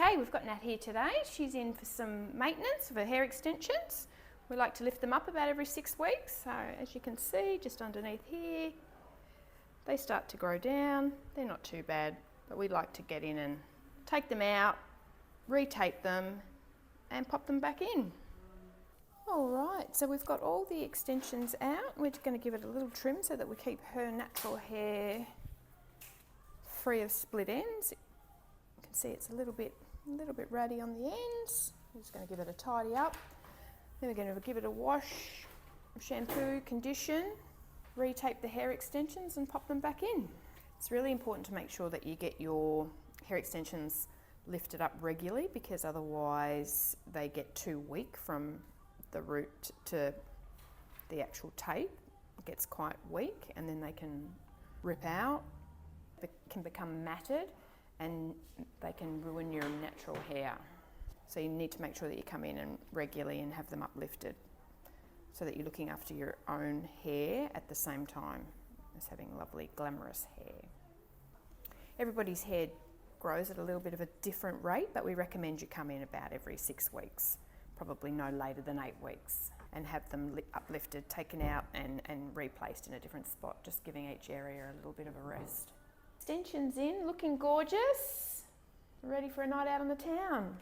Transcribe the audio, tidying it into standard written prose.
Okay, we've got Nat here today. She's in for some maintenance of her hair extensions. We like to lift them up about every 6 weeks. So as you can see, just underneath here, they start to grow down. They're not too bad, but we like to get in and take them out, retape them, and pop them back in. All right, so we've got all the extensions out. We're just going to give it a little trim so that we keep her natural hair free of split ends. You can see it's a little bit ratty on the ends. We're just going to give it a tidy up. Then we're going to give it a wash, shampoo, condition, retape the hair extensions and pop them back in. It's really important to make sure that you get your hair extensions lifted up regularly, because otherwise they get too weak from the root to the actual tape. It gets quite weak and then they can rip out, can become matted, and they can ruin your natural hair. So you need to make sure that you come in and regularly and have them uplifted so that you're looking after your own hair at the same time as having lovely glamorous hair. Everybody's hair grows at a little bit of a different rate, but we recommend you come in about every 6 weeks, probably no later than 8 weeks, and have them uplifted, taken out and replaced in a different spot, just giving each area a little bit of a rest. Extensions in, looking gorgeous, ready for a night out on the town.